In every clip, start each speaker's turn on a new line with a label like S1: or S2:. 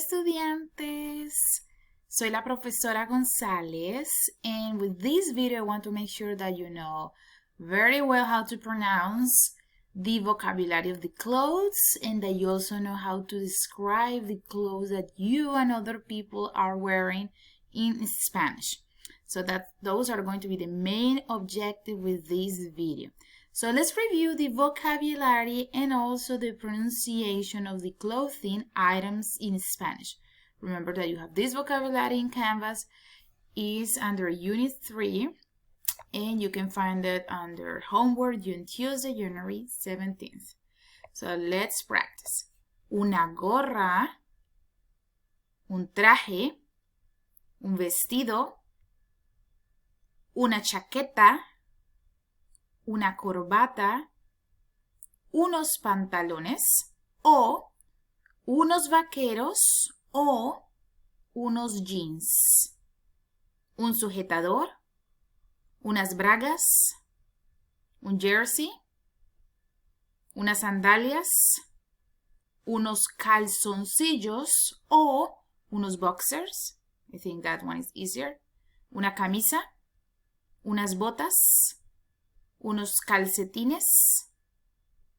S1: estudiantes! Soy la profesora González, and with this video I want to make sure that you know very well how to pronounce the vocabulary of the clothes and that you also know how to describe the clothes that you and other people are wearing in Spanish. So that those are going to be the main objective with this video. So let's review the vocabulary and also the pronunciation of the clothing items in Spanish. Remember that you have this vocabulary in Canvas. Is under Unit 3 and you can find it under homework on Tuesday, January 17th. So let's practice. Una gorra, un traje, un vestido, una chaqueta, una corbata, unos pantalones o unos vaqueros o unos jeans, un sujetador, unas bragas, un jersey, unas sandalias, unos calzoncillos o unos boxers. I think that one is easier. Una camisa, unas botas, unos calcetines,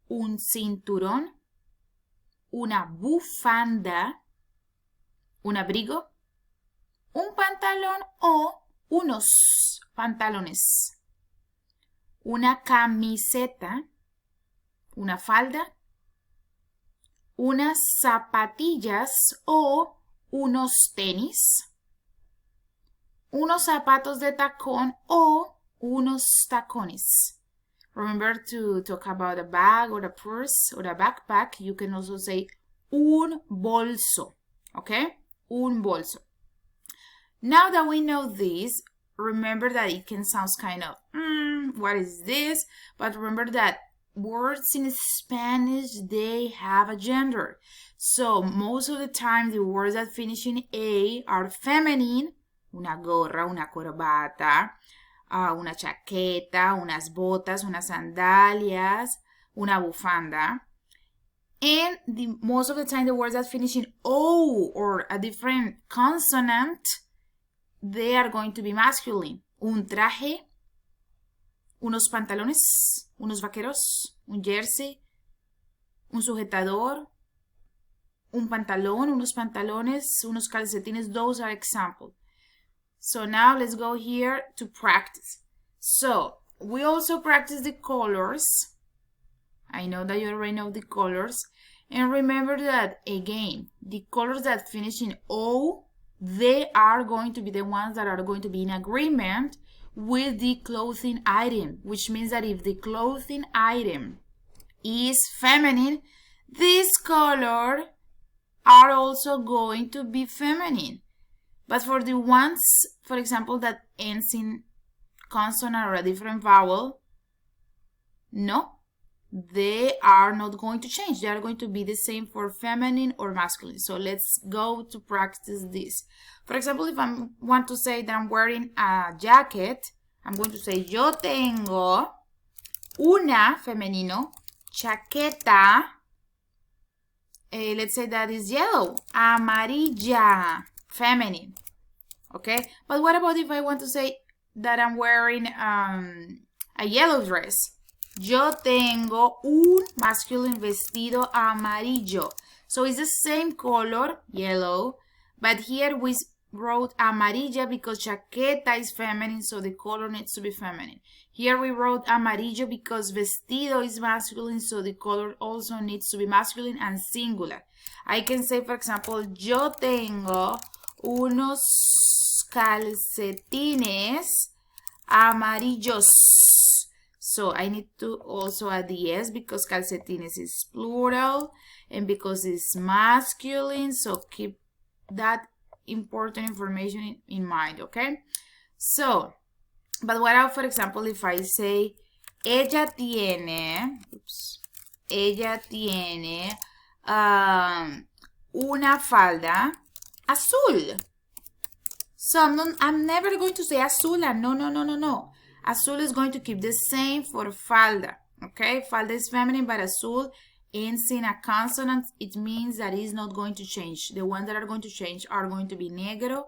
S1: un cinturón, una bufanda, un abrigo, un pantalón o unos pantalones, una camiseta, una falda, unas zapatillas o unos tenis, unos zapatos de tacón o unos tacones. Remember to talk about a bag or a purse or a backpack. You can also say un bolso, okay? Un bolso. Now that we know this, remember that it can sound kind of, what is this? But remember that words in Spanish, they have a gender. So most of the time, the words that finish in A are feminine. Una gorra, una corbata, una chaqueta, unas botas, unas sandalias, una bufanda. And most of the time, the words that finish in O or a different consonant, they are going to be masculine. Un traje, unos pantalones, unos vaqueros, un jersey, un sujetador, un pantalón, unos pantalones, unos calcetines. Those are examples. So now let's go here to practice. So we also practice the colors. I know that you already know the colors. And remember that, again, the colors that finish in O, they are going to be the ones that are going to be in agreement with the clothing item, which means that if the clothing item is feminine, this color are also going to be feminine. But for the ones, for example, that ends in consonant or a different vowel, no, they are not going to change. They are going to be the same for feminine or masculine. So let's go to practice this. For example, if I want to say that I'm wearing a jacket, I'm going to say yo tengo una, femenino, chaqueta, let's say that is yellow, amarilla, feminine, okay? But what about if I want to say that I'm wearing a yellow dress? Yo tengo un masculine vestido amarillo. So it's the same color, yellow, but here we wrote amarilla because chaqueta is feminine, so the color needs to be feminine. Here we wrote amarillo because vestido is masculine, so the color also needs to be masculine and singular. I can say, for example, yo tengo unos calcetines amarillos. So I need to also add the S because calcetines is plural and because it's masculine. So keep that important information in mind, okay? So, but what about, for example, if I say ella tiene, ella tiene una falda azul. So I'm never going to say azula. No. Azul is going to keep the same for falda. Okay, falda is feminine, but azul ends in a consonant, it means that it's not going to change. The ones that are going to change are going to be negro,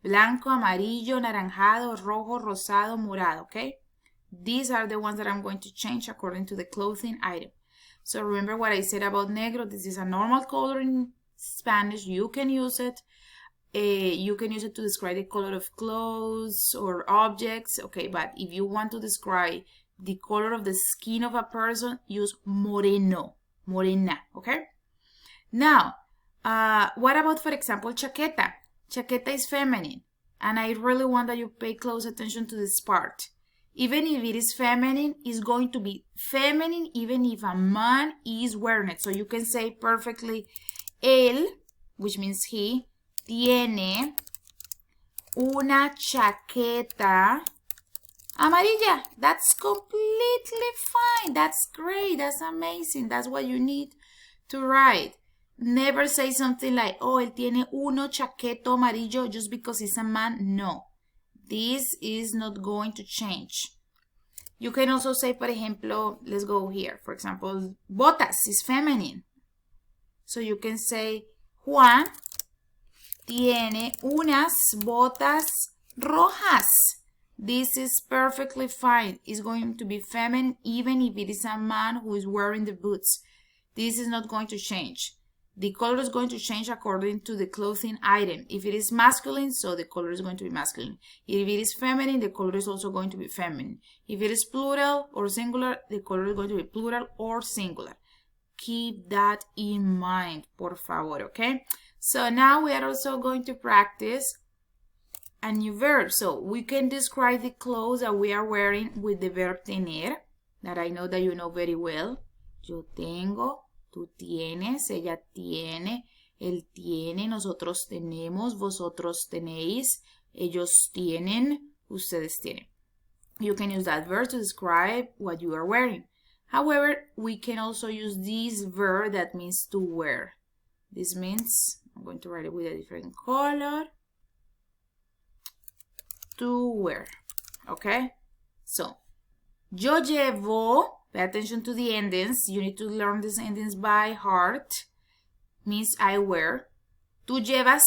S1: blanco, amarillo, naranjado, rojo, rosado, morado, okay? These are the ones that I'm going to change according to the clothing item. So remember what I said about negro. This is a normal color in Spanish. You can use it. You can use it to describe the color of clothes or objects, okay? But if you want to describe the color of the skin of a person, use moreno, morena, okay? Now, what about, for example, chaqueta? Chaqueta is feminine, and I really want that you pay close attention to this part. Even if it is feminine, it's going to be feminine even if a man is wearing it. So you can say perfectly, él, which means he, tiene una chaqueta amarilla. That's completely fine. That's great. That's amazing. That's what you need to write. Never say something like, oh, él tiene uno chaqueto amarillo just because he's a man. No. This is not going to change. You can also say, por ejemplo, let's go here. For example, botas is feminine. So you can say, Juan tiene unas botas rojas. This is perfectly fine. It's going to be feminine even if it is a man who is wearing the boots. This is not going to change. The color is going to change according to the clothing item. If it is masculine, so the color is going to be masculine. If it is feminine, the color is also going to be feminine. If it is plural or singular, the color is going to be plural or singular. Keep that in mind, por favor, okay? So now we are also going to practice a new verb. So we can describe the clothes that we are wearing with the verb tener, that I know that you know very well. Yo tengo. Tú tienes, ella tiene, él tiene, nosotros tenemos, vosotros tenéis, ellos tienen, ustedes tienen. You can use that verb to describe what you are wearing. However, we can also use this verb that means to wear. This means, I'm going to write it with a different color, to wear, okay? So, yo llevo. Pay attention to the endings. You need to learn these endings by heart. Means I wear. Tú llevas.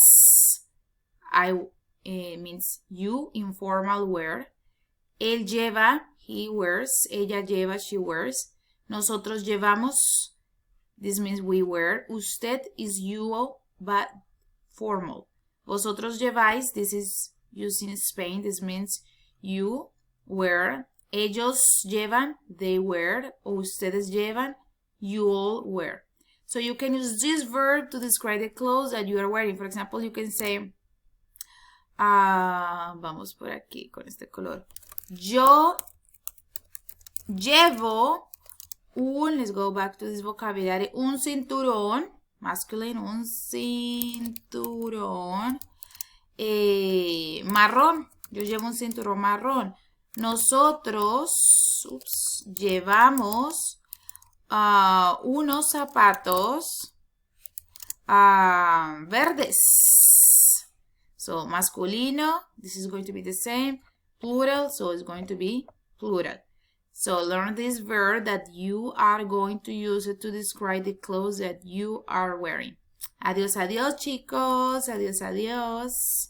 S1: Means you, informal wear. Él lleva, he wears. Ella lleva, she wears. Nosotros llevamos. This means we wear. Usted is you, but formal. Vosotros lleváis. This is used in Spain. This means you wear. Ellos llevan, they wear, o ustedes llevan, you all wear. So you can use this verb to describe the clothes that you are wearing. For example, you can say, vamos por aquí con este color. Yo llevo let's go back to this vocabulary, un cinturón, masculine, un cinturón marrón. Yo llevo un cinturón marrón. Nosotros llevamos unos zapatos verdes. So, masculino, this is going to be the same. Plural, so it's going to be plural. So, learn this verb that you are going to use it to describe the clothes that you are wearing. Adiós, adiós, chicos. Adiós, adiós.